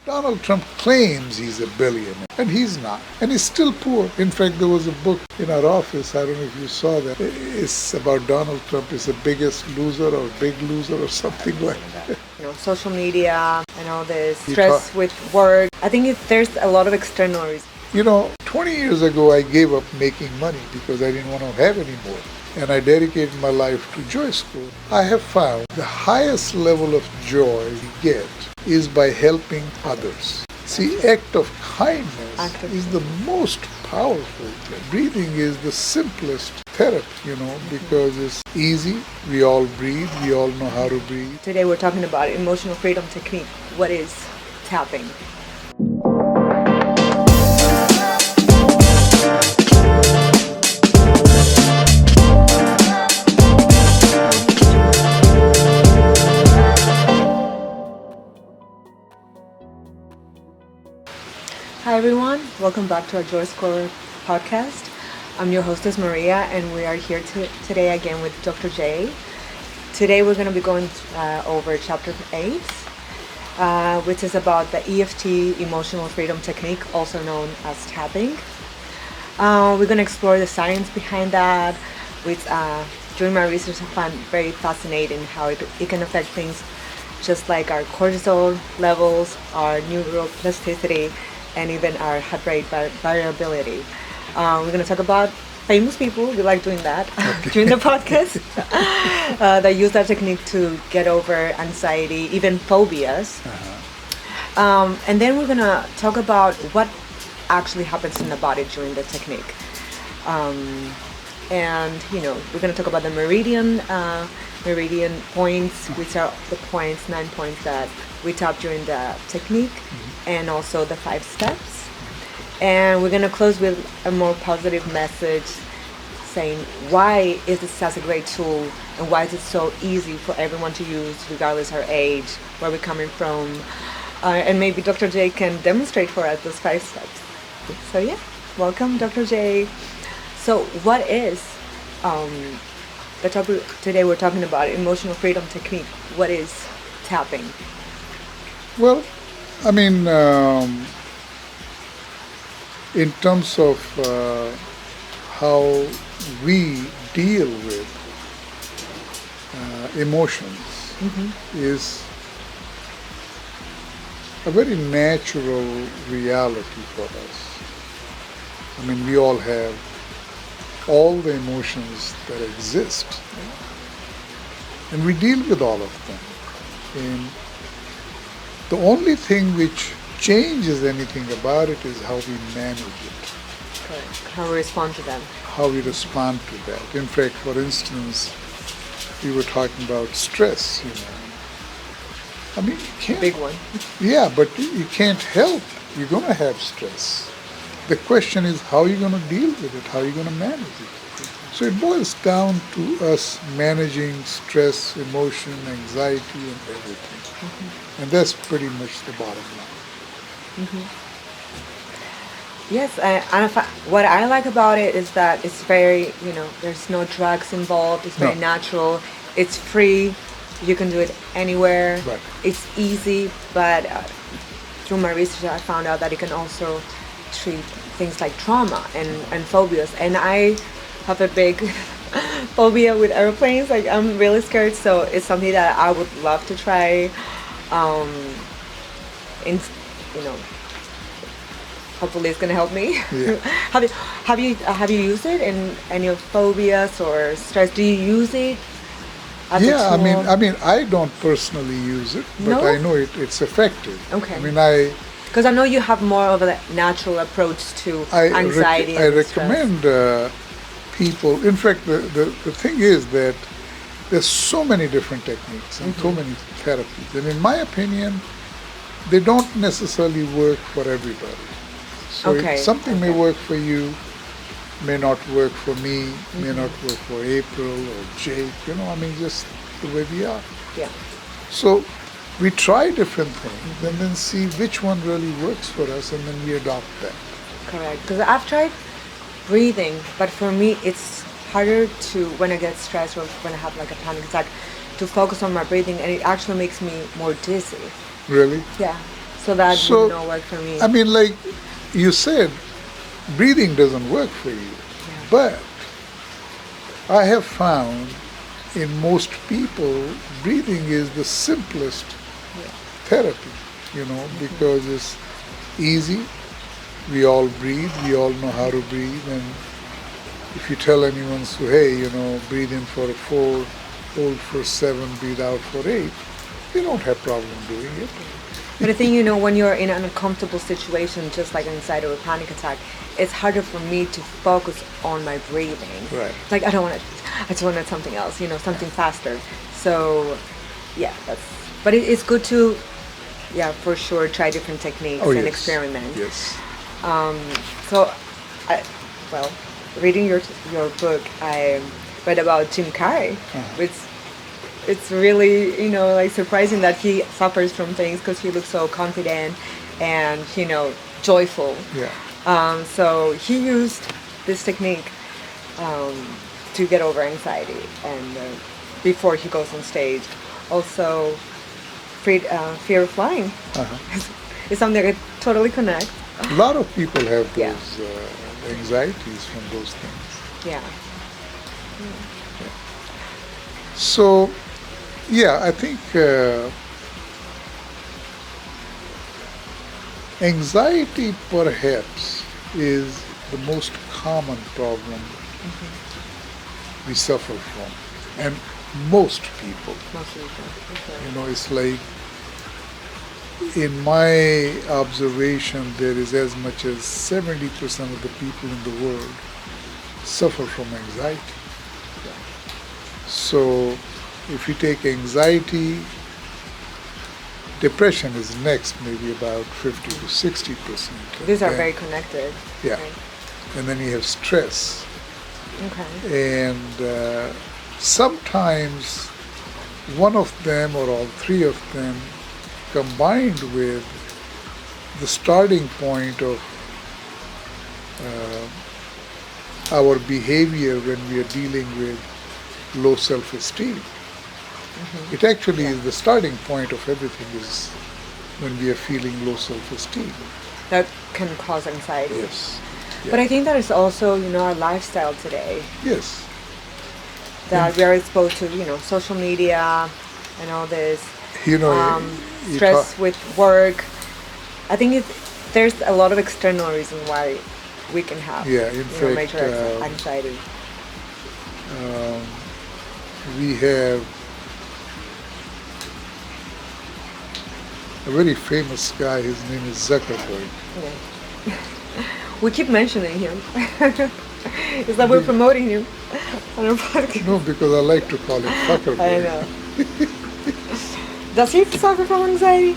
Donald Trump claims he's a billionaire, and he's not. And he's still poor. In fact, there was a book in our office, I don't know if you saw that. It's about Donald Trump is the biggest loser or big loser or something like that. Social media and all this stress with work. I think there's a lot of external reasons. 20 years ago, I gave up making money because I didn't want to have any more. And I dedicated my life to JoyScore. I have found the highest level of joy we get is by helping others. See, act of kindness is the most powerful. Breathing is the simplest therapy, because it's easy. We all breathe. We all know how to breathe. Today we're talking about emotional freedom technique. What is tapping? Hi everyone, welcome back to our JoyScore podcast. I'm your hostess Maria, and we are here today again with Dr. J. Today we're going to be going over chapter 8, which is about the EFT, Emotional Freedom Technique, also known as tapping. We're going to explore the science behind that, which during my research I found very fascinating how it can affect things just like our cortisol levels, our neuroplasticity, and even our heart rate variability. We're going to talk about famous people, we like doing that during the podcast, that use that technique to get over anxiety, even phobias. And then we're going to talk about what actually happens in the body during the technique. And, we're going to talk about the meridian points, which are the 9 points that we tap during the technique, and also the 5 steps. And we're going to close with a more positive message saying why is this such a great tool and why is it so easy for everyone to use regardless of our age, where we're coming from. And maybe Dr. J can demonstrate for us those 5 steps. So yeah, welcome Dr. J. So what is the topic today? We're talking about emotional freedom technique. What is tapping? Well, in terms of how we deal with emotions is a very natural reality for us. We all have all the emotions that exist, and we deal with all of them. And the only thing which changes anything about it is how we manage it. Correct. How we respond to them. How we respond to that. In fact, for instance, we were talking about stress, you can't... Big one. Yeah, but you can't help. You're going to have stress. The question is how you're going to deal with it, how you're going to manage it. So it boils down to us managing stress, emotion, anxiety, and everything. And that's pretty much the bottom line. Yes, and what I like about it is that it's very, there's no drugs involved. It's very natural. It's free. You can do it anywhere. Right. It's easy, but through my research, I found out that it can also treat things like trauma and phobias. And I have a big phobia with airplanes. Like, I'm really scared, so it's something that I would love to try. Hopefully it's gonna help me. Yeah. have you used it in any of phobias or stress? Do you use it as a tool? I don't personally use it, but No? I know it's effective. Okay. Because I know you have more of a natural approach to anxiety. I and recommend people. In fact, the thing is that there's so many different techniques and so many therapies, and in my opinion, they don't necessarily work for everybody. So something may work for you, may not work for me, may not work for April or Jake, just the way we are. Yeah. So we try different things and then see which one really works for us, and then we adopt that. Correct. Because I've tried breathing, but for me it's harder to, when I get stressed or when I have like a panic attack, to focus on my breathing, and it actually makes me more dizzy. Really? Yeah. So that So, would not work for me. I mean, like you said, breathing doesn't work for you. But I have found in most people, breathing is the simplest therapy, because it's easy. We all breathe, we all know how to breathe, and if you tell anyone, so hey, breathe in for 4, hold for 7, breathe out for 8, they don't have problem doing it. But I think, when you're in an uncomfortable situation, just like anxiety or a panic attack, it's harder for me to focus on my breathing. Right. Like, I just wanted something else, something faster. So, yeah, but it's good to, for sure, try different techniques and experiment. Yes. So, reading your book, I read about Jim Carrey, which it's really, like surprising that he suffers from things because he looks so confident and, joyful. Yeah. So he used this technique to get over anxiety and before he goes on stage. Also, fear of flying is something I totally connect. A lot of people have those anxieties from those things. Yeah. So, I think anxiety perhaps is the most common problem we suffer from. And most people. It's like, in my observation, there is as much as 70% of the people in the world suffer from anxiety. So, if you take anxiety, depression is next, maybe about 50 to 60%. These are very connected. Yeah. Right? And then you have stress. Okay. And sometimes one of them or all three of them combined with the starting point of our behavior when we are dealing with low self-esteem. It actually is the starting point of everything is when we are feeling low self-esteem. That can cause anxiety. Yes. Yeah. But I think that is also, our lifestyle today. Yes. That we are exposed to, social media and all this. Stress with work. I think there's a lot of external reasons why we can have major anxiety. We have a very famous guy, his name is Zuckerberg. Yeah. We keep mentioning him. It's like we're promoting him on our podcast. No, because I like to call him Zuckerberg. I know. Does he suffer from anxiety?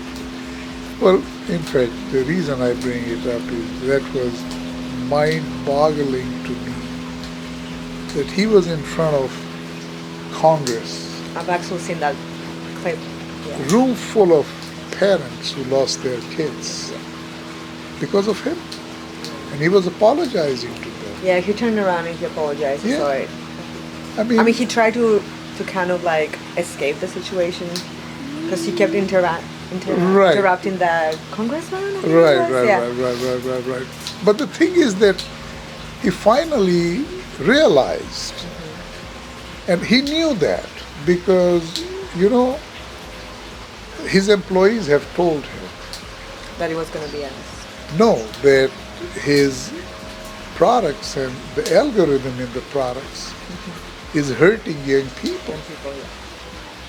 Well, in fact, the reason I bring it up is that was mind-boggling to me that he was in front of Congress. I've actually seen that clip. Yeah. Room full of parents who lost their kids because of him. And he was apologizing to them. Yeah, he turned around and he apologized. Yeah. Sorry. I mean, he tried to kind of like escape the situation because he kept interrupting the congressman. Right. But the thing is that he finally realized, and he knew that because, his employees have told him that he was going to be honest. No, that his products and the algorithm in the products is hurting young people.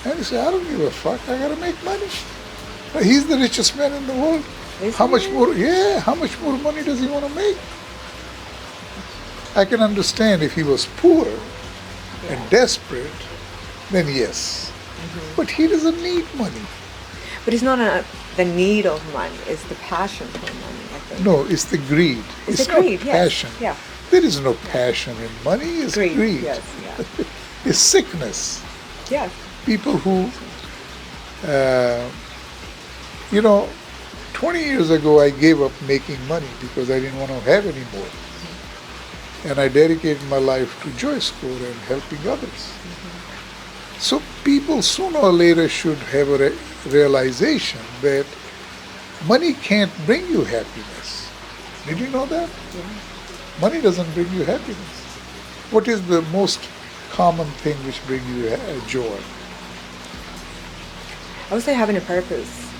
And he said, I don't give a fuck, I gotta make money. He's the richest man in the world. How much more money does he want to make? I can understand if he was poor and desperate, then yes. But he doesn't need money. But it's not the need of money, it's the passion for money, I think. No, it's the greed. It's the greed, not passion. Yes. Yeah. There is no passion in money, it's greed. Yes, yeah. It's sickness. Yeah. People who, 20 years ago I gave up making money because I didn't want to have any more. And I dedicated my life to JoyScore and helping others. So people sooner or later should have a realization that Money can't bring you happiness. Did you know that? Yeah. Money doesn't bring you happiness. What is the most common thing which brings you joy? I would say having a purpose,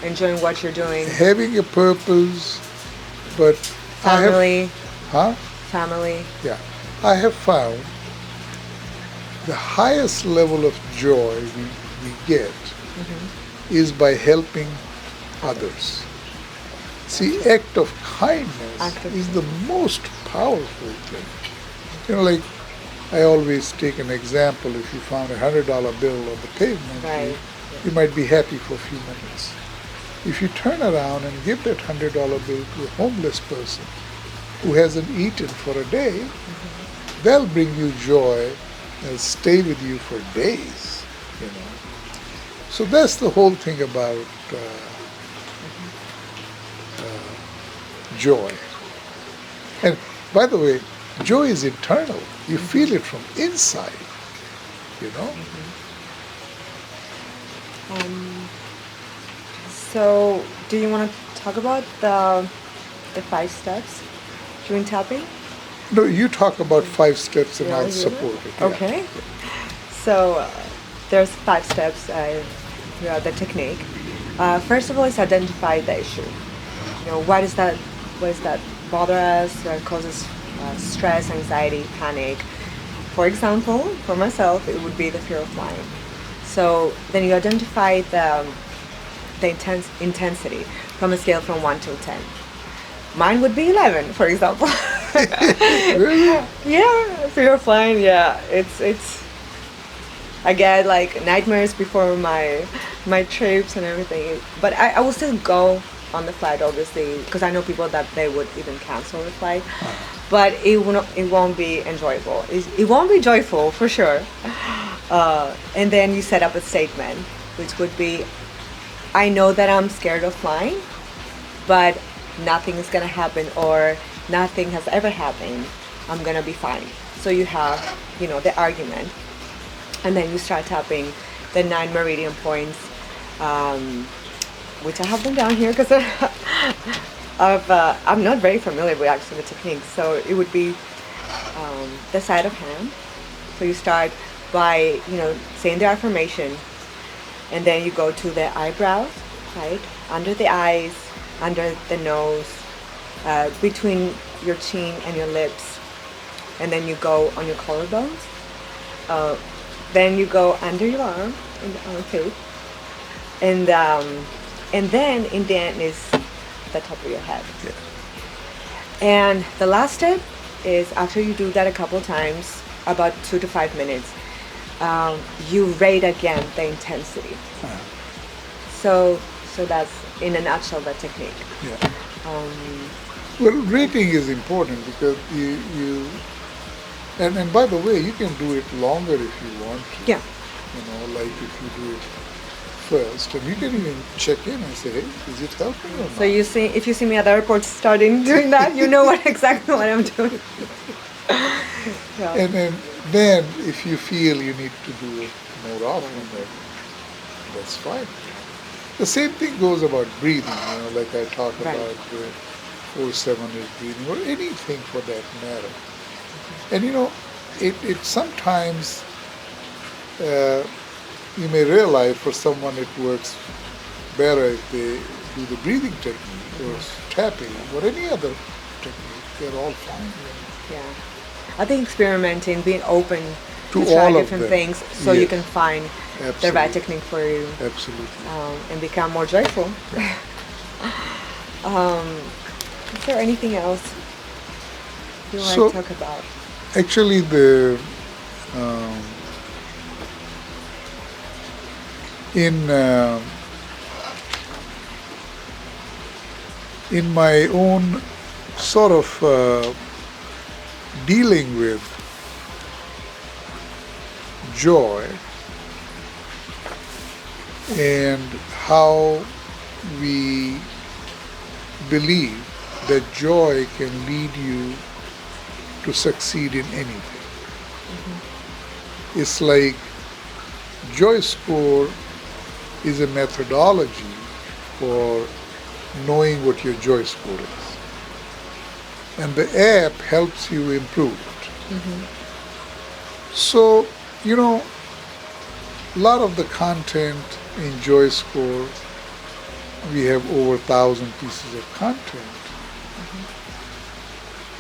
enjoying what you're doing, Having a purpose, but family, huh? family. Yeah. I have found the highest level of joy we get is by helping others. See, act of kindness Act of is the most powerful thing. You know, like I always take an example. If you found $100 bill on the pavement, Right. you might be happy for a few minutes. If you turn around and give that $100 bill to a homeless person who hasn't eaten for a day, they'll bring you joy. They'll stay with you for days, you know. So that's the whole thing about joy. And by the way, joy is internal. You feel it from inside, you know. So, do you want to talk about the 5 steps during tapping? No, you talk about 5 steps and Yeah, I'll you support do? it. Yeah. Okay. So, there's 5 steps throughout the technique. First of all, is identify the issue. You know, what is that bother us, that causes stress, anxiety, panic. For example, for myself, it would be the fear of flying. So then you identify the intensity from a scale from 1 to 10. Mine would be 11, for example. Really? Yeah, fear of flying. Yeah, it's. I get like nightmares before my trips and everything. But I will still go on the flight, obviously, because I know people that they would even cancel the flight. But it won't be enjoyable. It won't be joyful for sure. And then you set up a statement, which would be, I know that I'm scared of flying, but nothing is gonna happen, or nothing has ever happened. I'm gonna be fine. So you have, the argument, and then you start tapping the 9 meridian points, which I have them down here because I'm not very familiar with actually the technique. So it would be the side of hand. So you start by saying the affirmation, and then you go to the eyebrows, right, under the eyes, under the nose, between your chin and your lips, and then you go on your collarbones. Then you go under your arm in the armpit, and then in the end is the top of your head. Yeah. And the last step is, after you do that a couple times, about 2 to 5 minutes, you rate again the intensity. So that's in a nutshell the technique. Yeah. Well, rating is important because you and by the way, you can do it longer if you want to. Yeah. Like if you do it first, and you can even check in and say, hey, is it helping or not? So if you see me at the airport starting doing that, you know exactly what I'm doing. Yeah. And then if you feel you need to do it more often, then that's fine. The same thing goes about breathing, like I talk Right. about 4-7-8 breathing, or anything for that matter. And it sometimes you may realize for someone it works better if they do the breathing technique or tapping or any other technique. They're all fine. Yeah. I think experimenting, being open To try all of different them. things, so you Yes. can find the right technique for you, Absolutely. and become more joyful. Is there anything else you want So- to talk about? Actually, in my own sort of dealing with joy and how we believe that joy can lead you to succeed in anything. It's like JoyScore is a methodology for knowing what your joy score is. And the app helps you improve it. So, a lot of the content in JoyScore, we have over 1,000 pieces of content.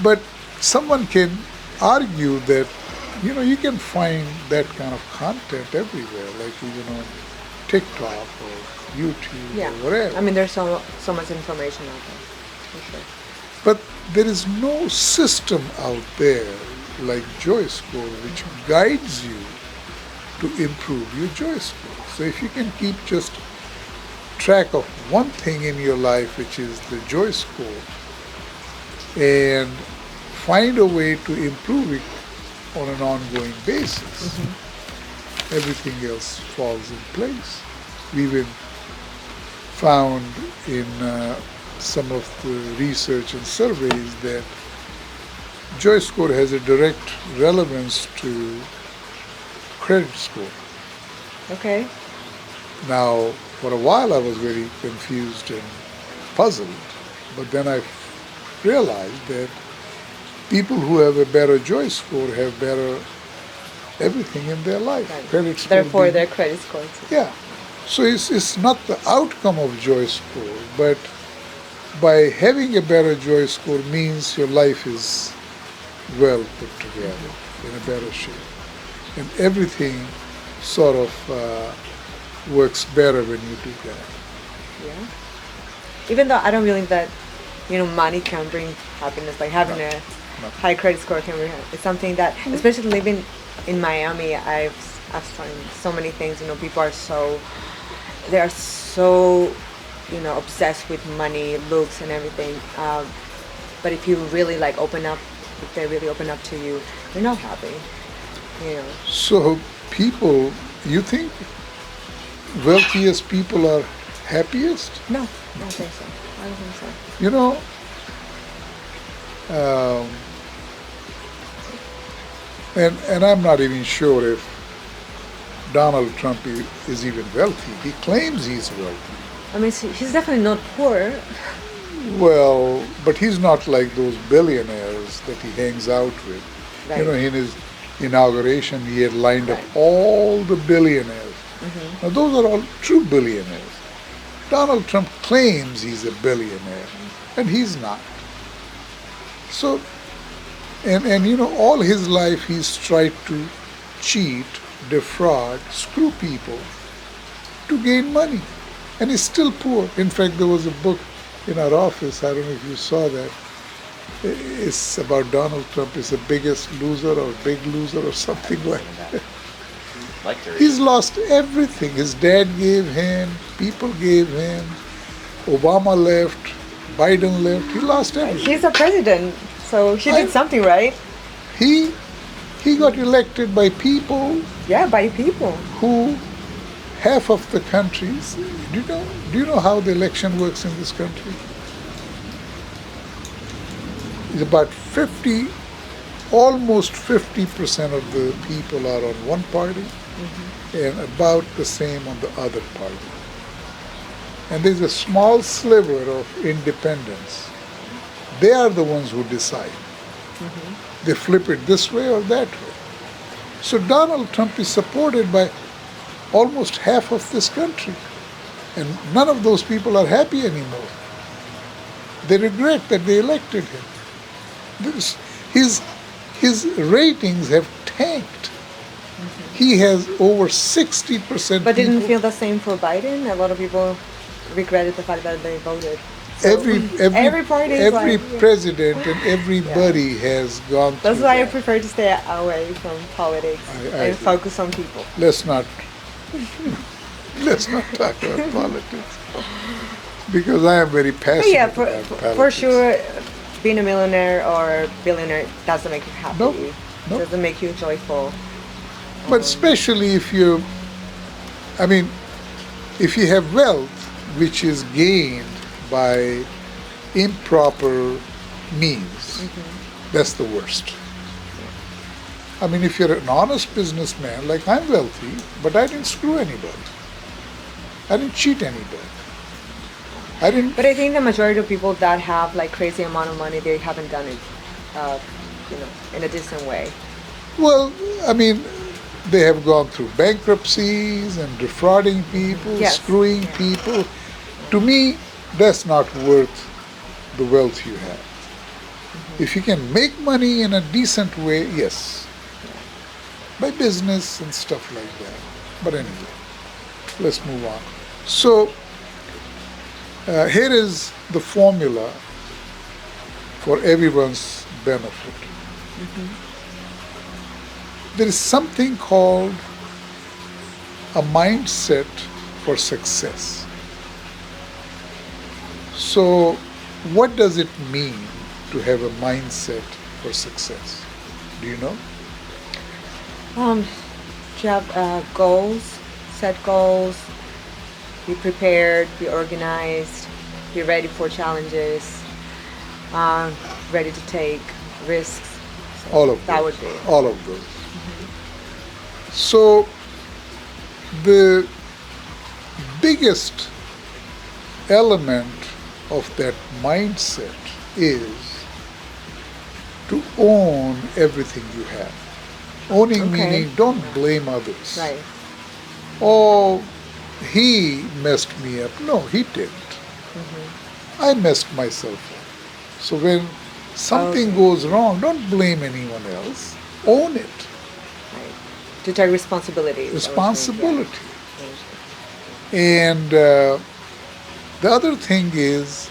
But someone can argue that, you can find that kind of content everywhere, like even on TikTok or YouTube or whatever. I mean, there's so much information out there, for sure. But there is no system out there like JoyScore which guides you to improve your joy score. So if you can keep just track of one thing in your life, which is the joy score, and find a way to improve it on an ongoing basis, everything else falls in place. We even found in some of the research and surveys that joy score has a direct relevance to credit score. Okay. Now, for a while I was very confused and puzzled, but then I realized that people who have a better joy score have better everything in their life. Right. Credit score Therefore, their credit score too. Yeah. So it's not the outcome of joy score, but by having a better joy score means your life is well put together, in a better shape. And everything sort of works better when you do that. Yeah. Even though I don't believe that, money can bring happiness, like having a high credit score can bring happiness. It's something that, especially living in Miami, I've seen so many things. People are so obsessed with money, looks, and everything. But if you really if they really open up to you, they're not happy. So people, you think wealthiest people are happiest? No, I don't think so. I don't think so. And I'm not even sure if Donald Trump is even wealthy. He claims he's wealthy. I mean, he's definitely not poor. Well, but he's not like those billionaires that he hangs out with. Right. In his inauguration, he had lined up all the billionaires. Now, those are all true billionaires. Donald Trump claims he's a billionaire, and he's not. So, and all his life he's tried to cheat, defraud, screw people to gain money. And he's still poor. In fact, there was a book in our office, I don't know if you saw that. It's about Donald Trump is the biggest loser or big loser or something like that. He's lost everything. His dad gave him, people gave him, Obama left, Biden left. He lost everything. He's a president, so he did something right. He got elected by people. Yeah, by people. Who half of the countries. Do you know how the election works in this country? It's about almost 50% of the people are on one party and about the same on the other party. And there's a small sliver of independents. They are the ones who decide. They flip it this way or that way. So Donald Trump is supported by almost half of this country. And none of those people are happy anymore. They regret that they elected him. His ratings have tanked. He has over 60%. But didn't feel the same for Biden? A lot of people regretted the fact that they voted. So every party, every president and everybody has gone through That's why that. I prefer to stay away from politics and focus on people. Let's not talk about politics, because I am very passionate about politics. For sure, being a millionaire or billionaire doesn't make you happy. Nope. Doesn't make you joyful. But especially if you have wealth which is gained by improper means, that's the worst. I mean, if you're an honest businessman, like I'm wealthy, but I didn't screw anybody. I didn't cheat anybody. I didn't. But I think the majority of people that have like crazy amount of money, they haven't done it, you know, in a decent way. Well, I mean, they have gone through bankruptcies and defrauding people, Yes. screwing Yeah. people. To me, that's not worth the wealth you have. If you can make money in a decent way, yes, by business and stuff like that. But anyway, let's move on. So, here is the formula for everyone's benefit. There is something called a mindset for success. So, what does it mean to have a mindset for success? Do you know? To have goals, set goals, be prepared, be organized, be ready for challenges, ready to take risks. So All of that those. would be it. All of those. So, the biggest element of that mindset is to own everything you have. Owning Okay. meaning don't blame others. Right. Oh, he messed me up. No, he didn't. I messed myself up. So when something Okay. goes wrong, don't blame anyone else. Own it. Right. To take responsibility. Responsibility. And the other thing is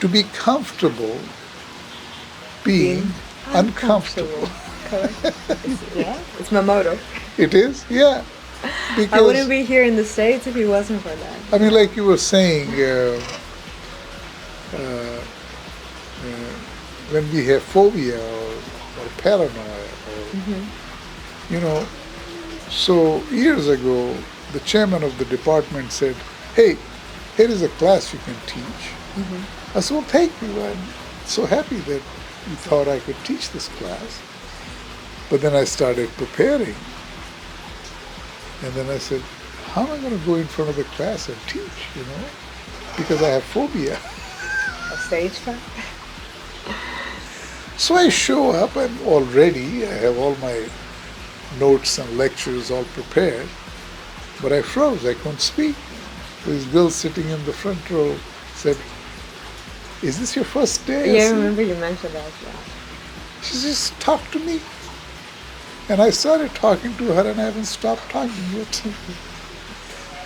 to be comfortable being uncomfortable. Correct. Yeah, it's my motto. It is, yeah. Because I wouldn't be here in the States if it wasn't for that. I mean, like you were saying, when we have phobia or paranoia, or, you know, so years ago, the chairman of the department said, hey, here is a class you can teach. I said, well, thank you. I'm so happy that you thought I could teach this class. But then I started preparing. And then I said, how am I going to go in front of the class and teach, you know? Because I have phobia. A stage fright. So I show up, I'm all ready, I have all my notes and lectures all prepared, but I froze, I couldn't speak. This girl sitting in the front row said, is this your first day? Yeah, I said, remember you mentioned that. Yeah. she just talked to me. And I started talking to her and I haven't stopped talking yet.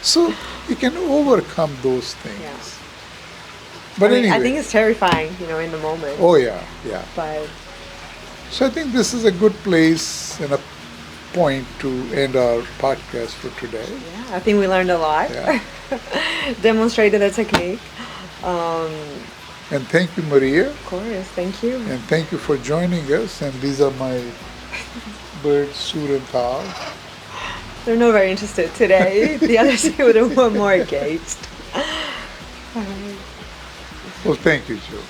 So you can overcome those things. Yeah. But I mean, anyway. I think it's terrifying, you know, in the moment. Oh yeah, yeah. But So I think this is a good place and a point to end our podcast for today. yeah, I think we learned a lot. Yeah. Demonstrated the technique. And thank you, Maria. Of course, thank you. And thank you for joining us. And these are my birds, Sur and Tal. They're not very interested today. The others would have been more engaged. All right. Well, thank you, Joe.